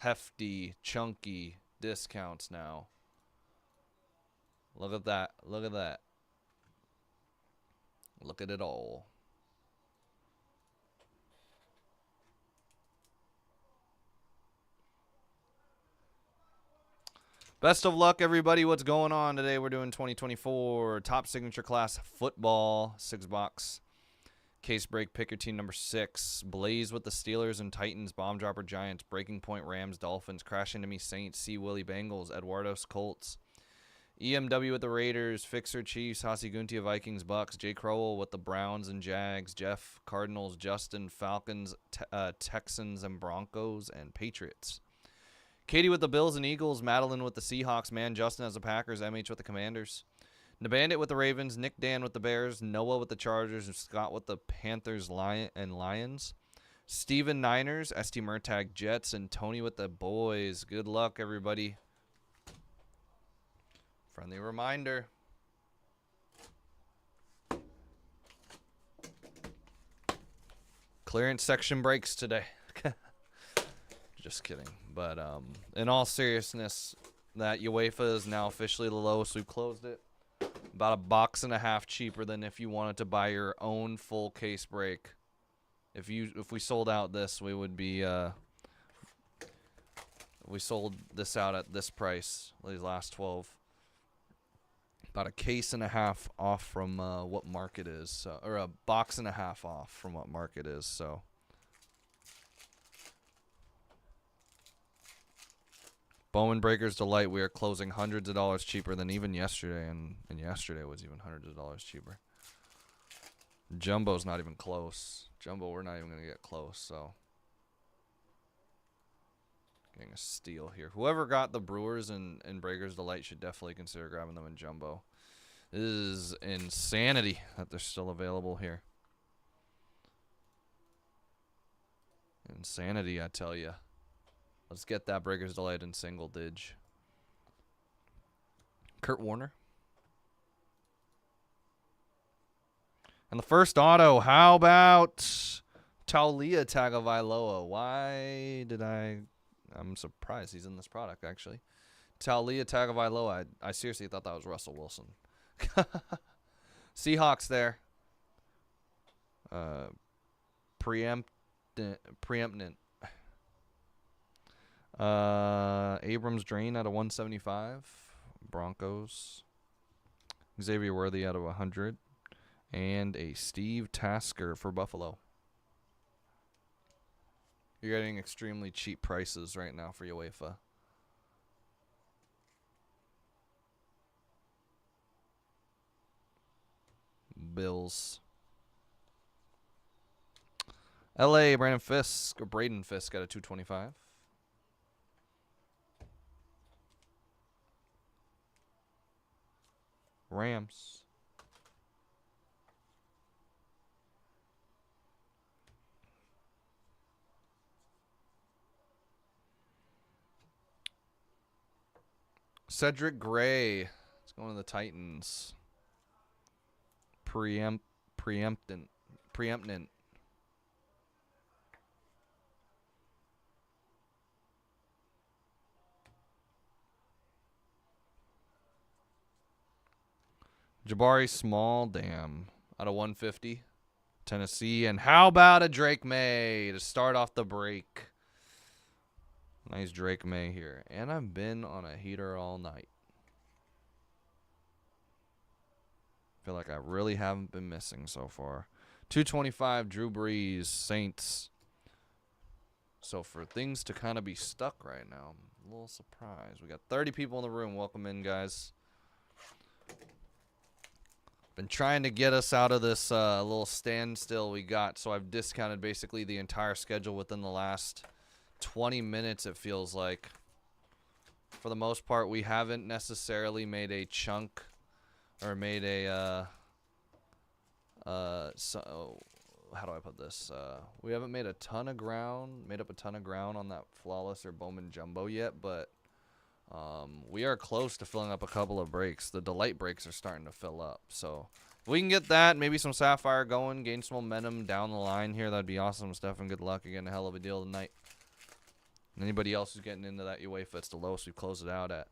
hefty, chunky discounts now. Look at that. Look at that. Look at it all. Best of luck, everybody. What's going on today? We're doing 2024 Top Signature Class Football 6-box. Case break, pick your team number 6. Blaze with the Steelers and Titans. Bomb Dropper Giants. Breaking Point Rams. Dolphins. Crash Into Me Saints. C. Willie Bengals. Eduardo's Colts. EMW with the Raiders. Fixer Chiefs. Hasi Guntia Vikings. Bucks. Jay Crowell with the Browns and Jags. Jeff Cardinals. Justin Falcons. Texans and Broncos and Patriots. Katie with the Bills and Eagles. Madeline with the Seahawks. Man Justin has the Packers. MH with the Commanders. Nabandit with the Ravens. Nick Dan with the Bears. Noah with the Chargers. And Scott with the Panthers and Lions. Steven Niners. ST Murtag Jets. And Tony with the Boys. Good luck, everybody. Friendly reminder. Clearance section breaks today. Just kidding. But in all seriousness, that UEFA is now officially the lowest. We've closed it about $1.50 cheaper than if you wanted to buy your own full case break. If we sold out this, we would be we sold this out at this price. These last 12, about $1.50 off from what market is, or $1.50 off from what market is. So. Bowman Breakers Delight, we are closing hundreds of dollars cheaper than even yesterday, and yesterday was even hundreds of dollars cheaper. Jumbo's not even close. Jumbo, we're not even going to get close, so. Getting a steal here. Whoever got the Brewers and Breakers Delight should definitely consider grabbing them in Jumbo. This is insanity that they're still available here. Insanity, I tell you. Let's get that Breakers Delight in single dig. Kurt Warner. And the first auto, how about Taulia Tagovailoa? Why did I'm surprised he's in this product, actually. Taulia Tagovailoa. I seriously thought that was Russell Wilson. Seahawks there. Preemptant. Abrams Drain out of 175. Broncos. Xavier Worthy out of 100. And a Steve Tasker for Buffalo. You're getting extremely cheap prices right now for UEFA. Bills. LA, Braden Fisk got a 225. Rams. Cedric Gray. It's going to the Titans. Preemptant. Jabari Small, damn, out of 150. Tennessee. And how about a Drake May to start off the break? Nice Drake May here. And I've been on a heater all night. Feel like I really haven't been missing so far. 225, Drew Brees, Saints. So for things to kind of be stuck right now, I'm a little surprised. We got 30 people in the room. Welcome in, guys. Been trying to get us out of this little standstill we got, so I've discounted basically the entire schedule within the last 20 minutes, it feels like. For the most part, we haven't necessarily made a chunk or made a so how do I put this? We haven't made a ton of ground, made up a ton of ground on that Flawless or Bowman Jumbo yet, but we are close to filling up a couple of breaks. The Delight breaks are starting to fill up, so if we can get that, maybe some Sapphire going, gain some momentum down the line here, that'd be awesome. Stefan, good luck. You're getting a hell of a deal tonight. Anybody else who's getting into that UEFA, it's the lowest we've closed it out at.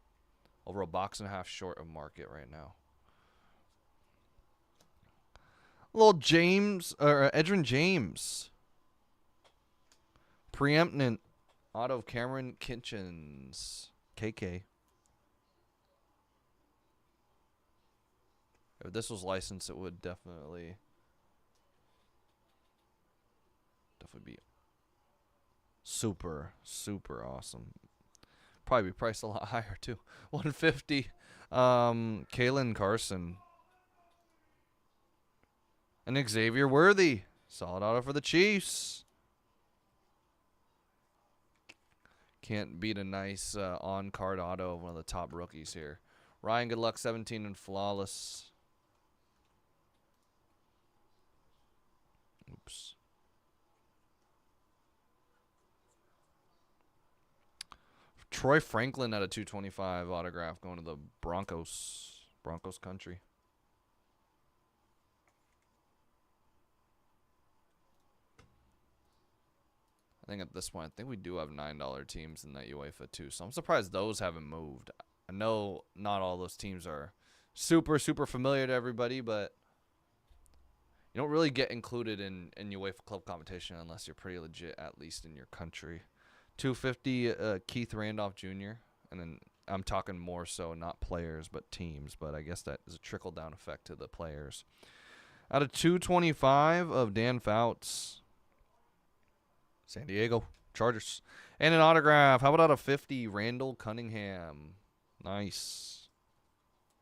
Over a box and a half short of market right now. Little James, or Edrin James. Preeminent auto of Cameron Kitchens. KK. If this was licensed, it would definitely be super, super awesome. Probably be priced a lot higher too. 150. Kalen Carson. And Xavier Worthy. Solid auto for the Chiefs. Can't beat a nice on-card auto of one of the top rookies here. Ryan, good luck, 17 and flawless. Oops. Troy Franklin at a 225 autograph going to the Broncos. Broncos country. I think at this point, I think we do have $9 teams in that UEFA too. So I'm surprised those haven't moved. I know not all those teams are super, super familiar to everybody, but you don't really get included in UEFA club competition unless you're pretty legit, at least in your country. 250 Keith Randolph Jr. And then I'm talking more so not players but teams, but I guess that is a trickle-down effect to the players. Out of 225 of Dan Fouts. San Diego Chargers. And an autograph. How about out of 50, Randall Cunningham. Nice.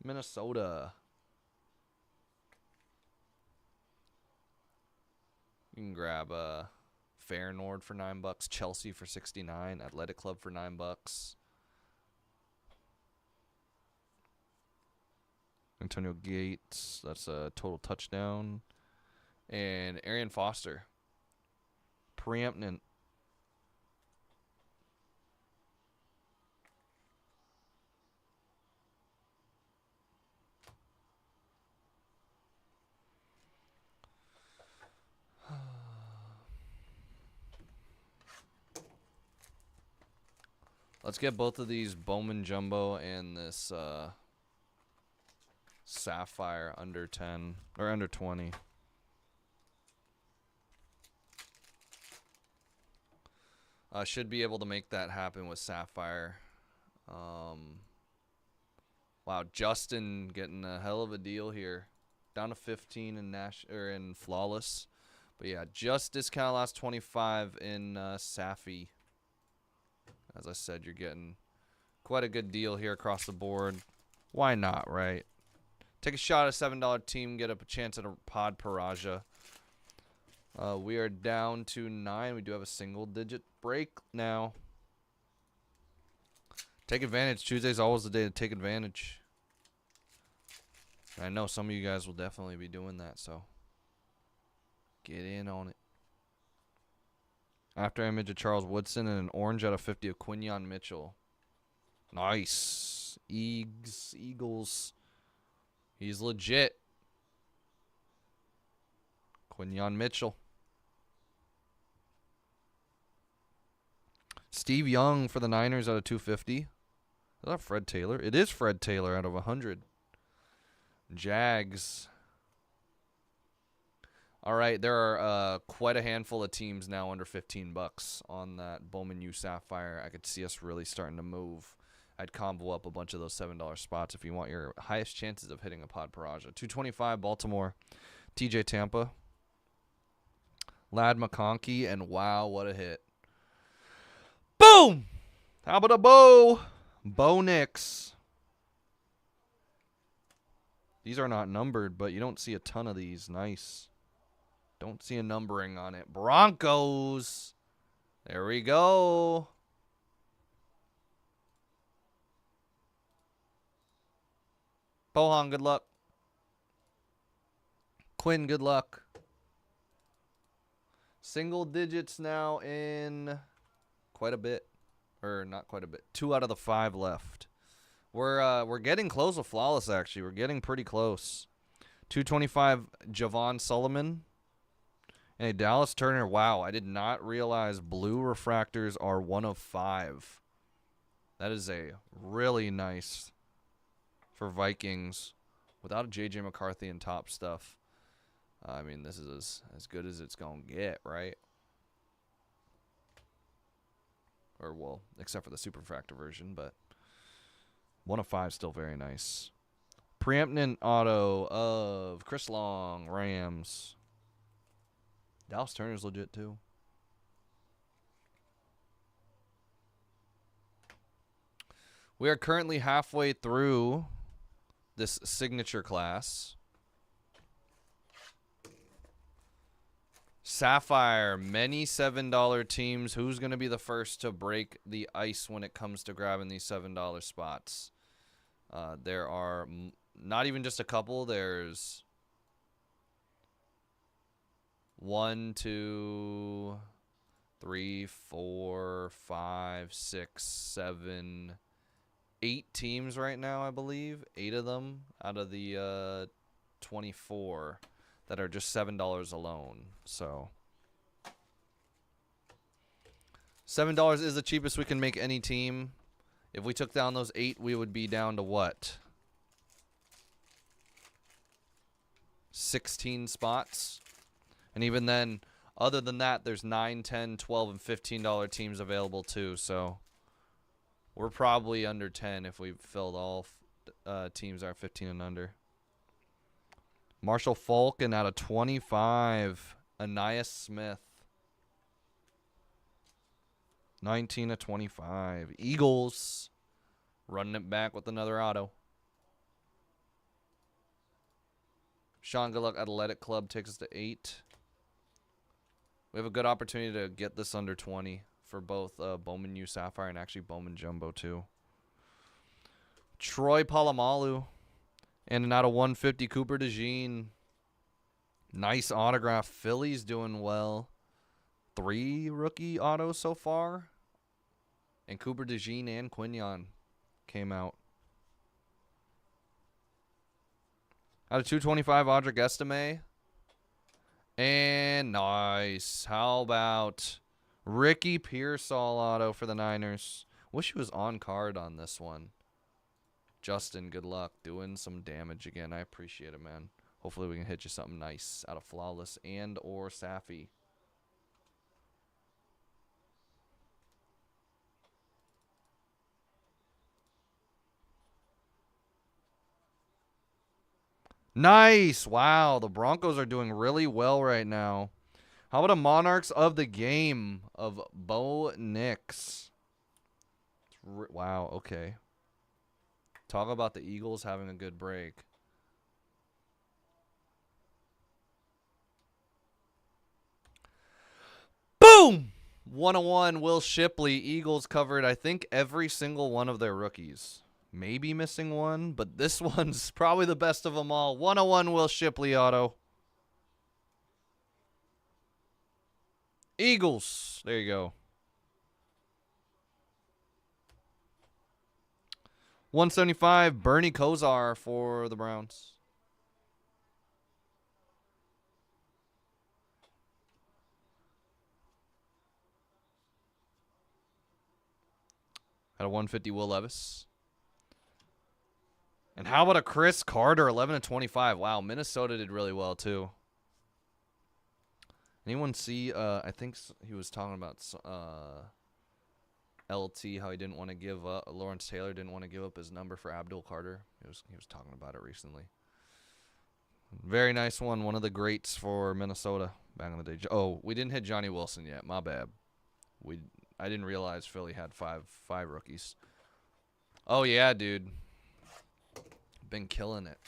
Minnesota. You can grab Feyenoord for $9, Chelsea for $69, Athletic Club for $9. Antonio Gates, that's a total touchdown. And Arian Foster. Preeminent. Let's get both of these Bowman Jumbo and this Sapphire under 10 or under 20. Should be able to make that happen with Sapphire. Wow, Justin getting a hell of a deal here. Down to 15 in Flawless. But yeah, just discount last 25 in Safi. As I said, you're getting quite a good deal here across the board. Why not, right? Take a shot at a $7 team, get up a chance at a pod Paraja. We are down to 9. We do have a single-digit break now. Take advantage. Tuesday's always the day to take advantage. I know some of you guys will definitely be doing that, so get in on it. After image of Charles Woodson and an orange out of 50 of Quinyon Mitchell. Nice. Eagles. He's legit. Quinyon Mitchell. Steve Young for the Niners out of 250. Is that Fred Taylor? It is Fred Taylor out of 100. Jags. All right, there are quite a handful of teams now under $15 on that Bowman U Sapphire. I could see us really starting to move. I'd combo up a bunch of those $7 spots if you want your highest chances of hitting a pod Paraja. 225 Baltimore, TJ Tampa, Lad McConkey, and wow, what a hit. Boom! How about a Bo? Bo Nix. These are not numbered, but you don't see a ton of these. Nice. Don't see a numbering on it. Broncos. There we go. Bohan, good luck. Quinn, good luck. Single digits now in quite a bit. Or not quite a bit. 2 out of the 5 left. We're getting close with Flawless, actually. We're getting pretty close. 225 Javon Sullivan. Hey, Dallas Turner. Wow, I did not realize blue refractors are 1 of 5. That is a really nice for Vikings without a J.J. McCarthy and top stuff. I mean, this is as good as it's going to get, right? Or, well, except for the super refractor version, but 1 of 5 still very nice. Preeminent auto of Chris Long, Rams. Dallas Turner's legit, too. We are currently halfway through this signature class. Sapphire, many $7 teams. Who's going to be the first to break the ice when it comes to grabbing these $7 spots? There are not even just a couple. There's 1, 2, 3, 4, 5, 6, 7, 8 teams right now, I believe. 8 of them out of the 24 that are just $7 alone. So $7 is the cheapest we can make any team. If we took down those 8, we would be down to what? 16 spots. And even then, other than that, there's 9, 10, 12, and $15 teams available too. So we're probably under 10 if we filled all teams are 15 and under. Marshall Falcon out of 25. Anais Smith. 19 of 25. Eagles running it back with another auto. Sean Goodluck Athletic Club takes us to 8. We have a good opportunity to get this under 20 for both Bowman U Sapphire and actually Bowman Jumbo too. Troy Polamalu. And an out of 150, Cooper DeJean. Nice autograph. Philly's doing well. 3 rookie autos so far. And Cooper DeJean and Quinion came out. Out of 225, Audric Estime. And nice. How about Ricky Pearsall auto for the Niners? Wish he was on card on this one. Justin, good luck. Doing some damage again. I appreciate it, man. Hopefully we can hit you something nice out of Flawless and or Safi. Nice. Wow, the Broncos are doing really well right now. How about a Monarchs of the Game of Bo Nix? Wow, okay. Talk about the Eagles having a good break. Boom! 101, Will Shipley. Eagles covered, I think, every single one of their rookies. Maybe missing one, but this one's probably the best of them all. 101, Will Shipley auto. Eagles. There you go. 175, Bernie Kosar for the Browns. At a 150, Will Levis. And how about a Chris Carter, 11 of 25. Wow, Minnesota did really well, too. Anyone see, I think he was talking about LT, how he didn't want to give up, Lawrence Taylor didn't want to give up his number for Abdul Carter. He was talking about it recently. Very nice one. One of the greats for Minnesota back in the day. Oh, we didn't hit Johnny Wilson yet. My bad. I didn't realize Philly had five rookies. Oh, yeah, dude. Been killing it.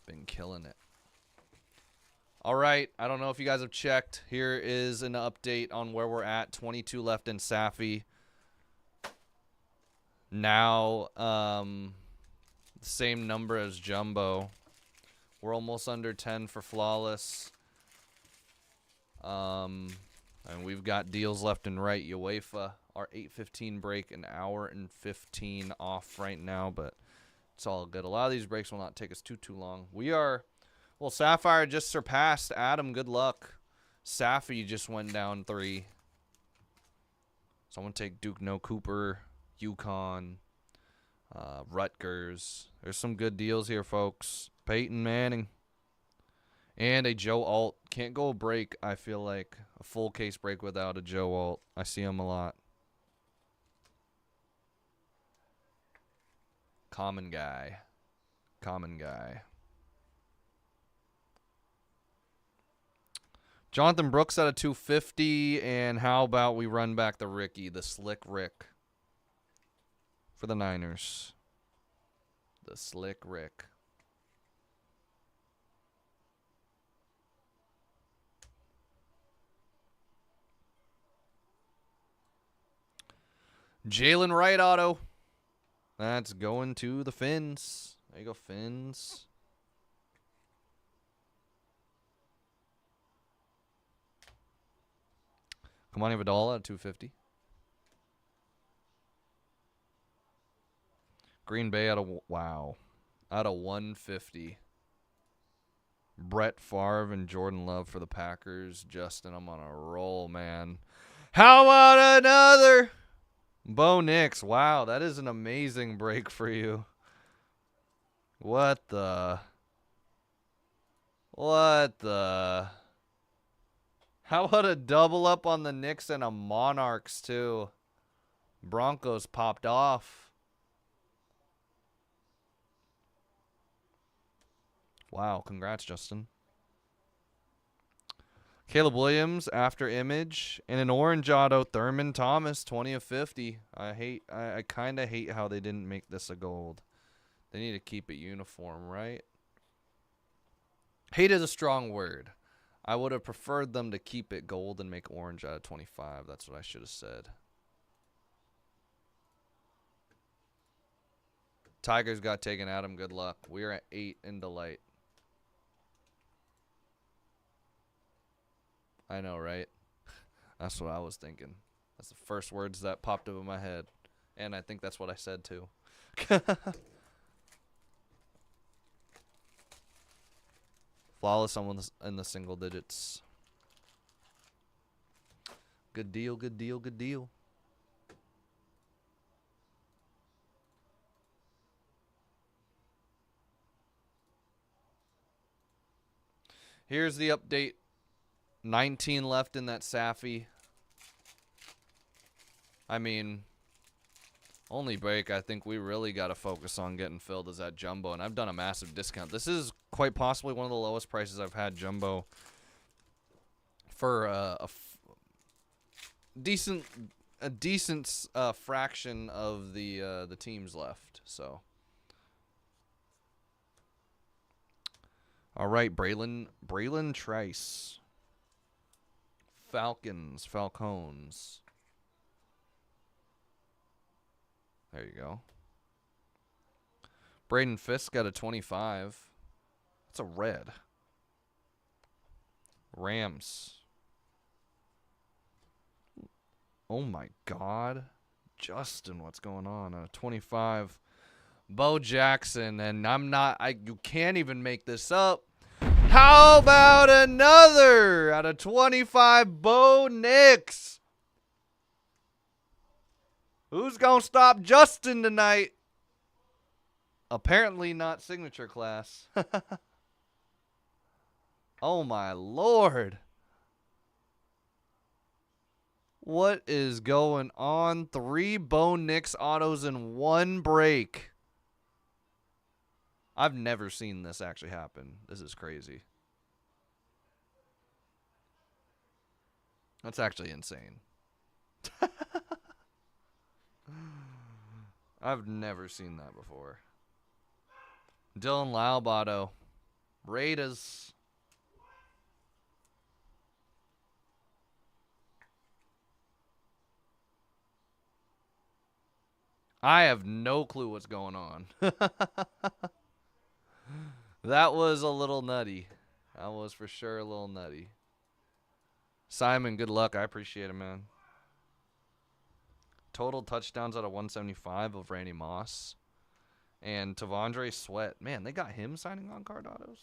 Been killing it. All right. I don't know if you guys have checked. Here is an update on where we're at. 22 left in Safi. Now, same number as Jumbo. We're almost under 10 for Flawless. And we've got deals left and right. UEFA, our 8:15 break, an hour and 15 off right now, but it's all good. A lot of these breaks will not take us too long. We are, well, Sapphire just surpassed Adam. Good luck. Safi just went down 3. Someone take Duke No Cooper, UConn, Rutgers. There's some good deals here, folks. Peyton Manning. And a Joe Alt. Can't go a break, I feel like. A full case break without a Joe Alt. I see him a lot. Common guy. Common guy. Jonathan Brooks out of 250. And how about we run back the Ricky, the Slick Rick, for the Niners. The Slick Rick. Jalen Wright auto. That's going to the Fins. There you go, Fins. Come on, Iguodala at 250. Green Bay out of 150. Brett Favre and Jordan Love for the Packers. Justin, I'm on a roll, man. How about another? Bo Nix. Wow, that is an amazing break for you. What the? How about a double up on the Knicks and a Monarchs, too? Broncos popped off. Wow, congrats, Justin. Caleb Williams after image and an orange auto, Thurman Thomas, 20 of 50. I kind of hate how they didn't make this a gold. They need to keep it uniform, right? Hate is a strong word. I would have preferred them to keep it gold and make orange out of 25. That's what I should have said. Tigers got taken at him. Good luck. We're at 8 in delight. I know, right? That's what I was thinking. That's the first words that popped up in my head. And I think that's what I said, too. Flawless in the single digits. Good deal, good deal, good deal. Here's the update. 19 left in that Safi. I mean, only break I think we really got to focus on getting filled is that jumbo, and I've done a massive discount. This is quite possibly one of the lowest prices I've had jumbo for a decent fraction of the teams left. So, all right, Braylon Trice. Falcons. There you go. Braden Fisk got a 25. That's a red. Rams. Oh my God. Justin, what's going on? A 25. Bo Jackson, and you can't even make this up. How about another out of 25, Bo Nix? Who's going to stop Justin tonight? Apparently not signature class. Oh, my Lord. What is going on? 3 Bo Nix autos in one break. I've never seen this actually happen. This is crazy. That's actually insane. I've never seen that before. Dylan Laubato. Raiders. I have no clue what's going on. That was a little nutty. That was for sure a little nutty. Simon, good luck. I appreciate it, man. Total touchdowns out of 175 of Randy Moss. And Tavondre Sweat. Man, they got him signing on card autos.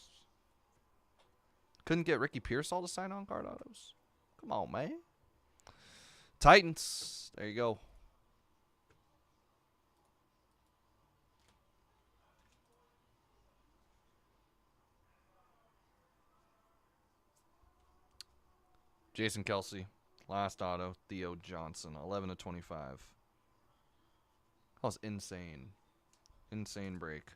Couldn't get Ricky Pearsall to sign on card autos. Come on, man. Titans. There you go. Jason Kelsey. Last auto. Theo Johnson. 11 of 25. That was insane. Insane break.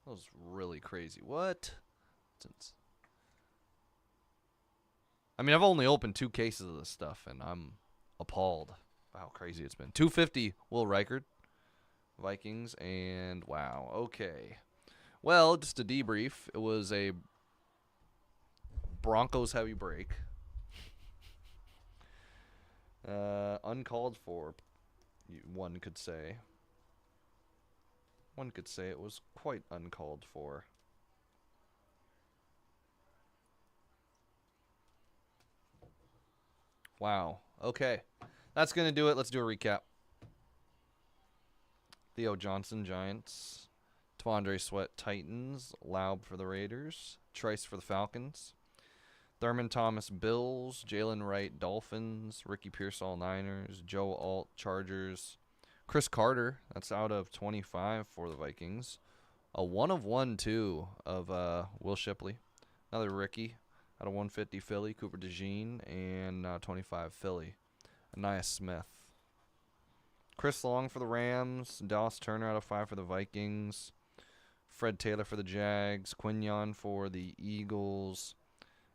That was really crazy. What? I mean, I've only opened 2 cases of this stuff, and I'm appalled by how crazy it's been. 250 Will Reichard. Vikings, and wow. Okay. Well, just a debrief. It was a Broncos heavy break. Uncalled for, one could say. One could say it was quite uncalled for. Wow. Okay. That's going to do it. Let's do a recap. Theo Johnson, Giants. T'Vondre Sweat, Titans. Laub for the Raiders. Trice for the Falcons. Thurman Thomas, Bills. Jalen Wright, Dolphins. Ricky Pearsall, Niners. Joe Alt, Chargers. Chris Carter, that's out of 25 for the Vikings. A 1 of 1, too, of Will Shipley. Another Ricky out of 150, Philly. Cooper DeJean, and 25, Philly. Anaya Smith. Chris Long for the Rams. Dallas Turner out of 5 for the Vikings. Fred Taylor for the Jags. Quinion for the Eagles.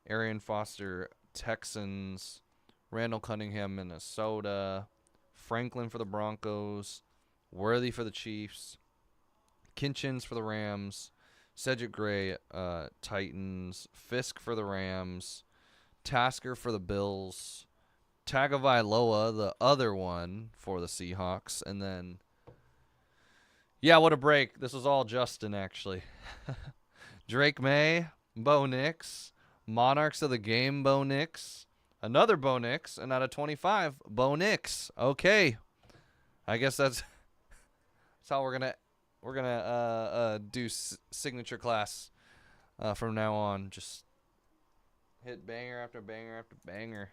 Arian Foster, Texans. Randall Cunningham, Minnesota. Franklin for the Broncos. Worthy for the Chiefs. Kinchins for the Rams. Cedric Gray, Titans. Fisk for the Rams. Tasker for the Bills. Tagovailoa, the other one, for the Seahawks. And then, yeah, what a break. This was all Justin, actually. Drake May, Bo Nix. Monarchs of the Game, Bo Nix. Another Bo Nix. And out of 25, Bo Nix. Okay. I guess that's how we're gonna do signature class from now on. Just hit banger after banger after banger.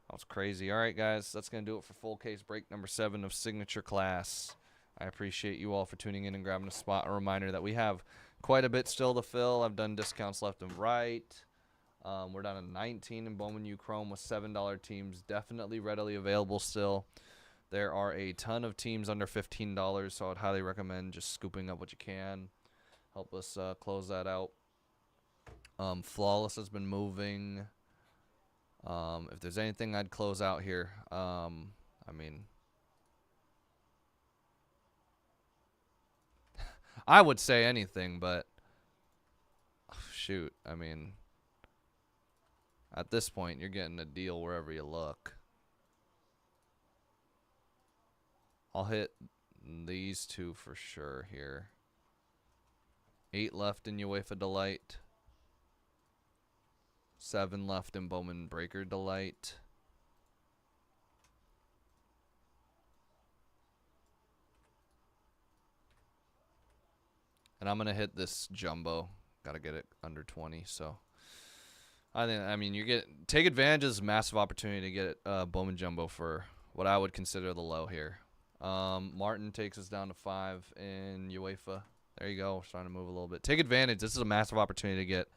That was crazy. All right, guys, that's going to do it for full case break number 7 of Signature Class. I appreciate you all for tuning in and grabbing a spot. A reminder that we have quite a bit still to fill. I've done discounts left and right. We're down to 19 in Bowman U Chrome with $7 teams. Definitely readily available still. There are a ton of teams under $15, so I'd highly recommend just scooping up what you can. Help us close that out. Flawless has been moving. If there's anything I'd close out here, I mean, I would say anything, but shoot, I mean, at this point, you're getting a deal wherever you look. I'll hit these 2 for sure here. 8 left in UEFA Delight. 7 left in Bowman Breaker Delight. And I'm going to hit this jumbo. Got to get it under 20, so I mean, take advantage of this massive opportunity to get Bowman Jumbo for what I would consider the low here. Martin takes us down to 5 in UEFA. There you go. We're starting to move a little bit. Take advantage. This is a massive opportunity to get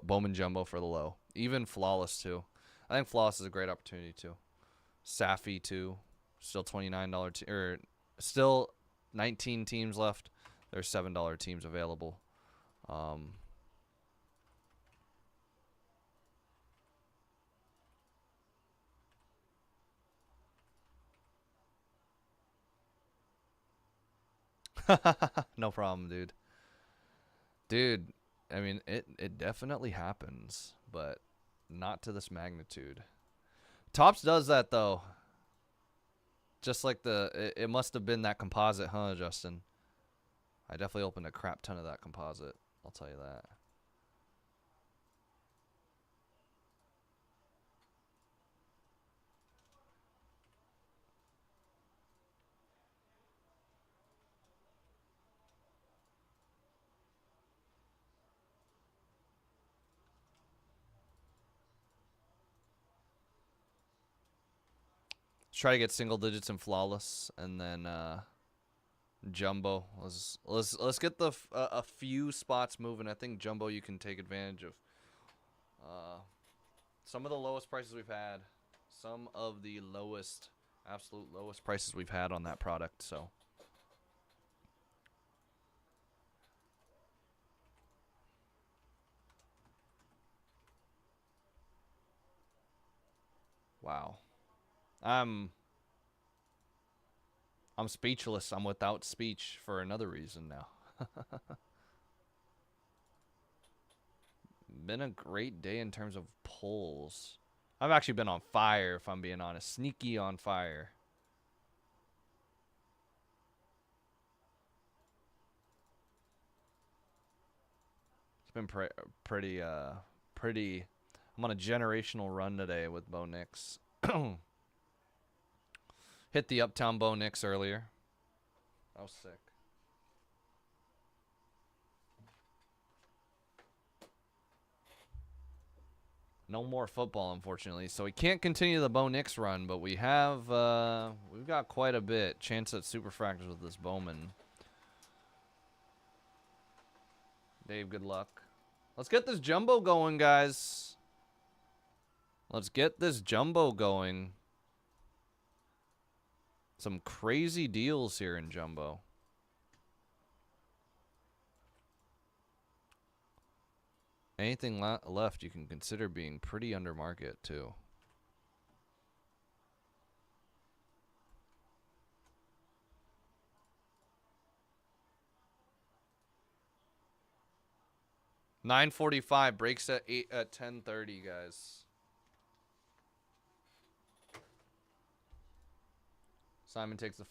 Bowman Jumbo for the low. Even Flawless, too. I think Flawless is a great opportunity, too. Safi, too. Still $29 or still 19 teams left. There's $7 teams available. No problem, dude. Dude, I mean, it definitely happens, but not to this magnitude. Topps does that, though. Just like it must have been that composite, huh, Justin? I definitely opened a crap ton of that composite. I'll tell you that. Let's try to get single digits and flawless, and then jumbo. Let's get the a few spots moving. I think jumbo you can take advantage of. Some of the lowest prices we've had. Some of the lowest, absolute lowest prices we've had on that product. So. Wow. I'm speechless. I'm without speech for another reason now. Been a great day in terms of pulls. I've actually been on fire, if I'm being honest. Sneaky on fire. It's been pretty. I'm on a generational run today with Bo Nix. Hit the Uptown Bo Nix earlier. That was sick. No more football, unfortunately. So we can't continue the Bo Nix run, but we have we've got quite a bit. Chance at super fractors with this Bowman. Dave, good luck. Let's get this jumbo going, guys. Let's get this jumbo going. Some crazy deals here in jumbo. Anything left you can consider being pretty under market, too. $9.45 breaks at 10:30, guys. Simon takes the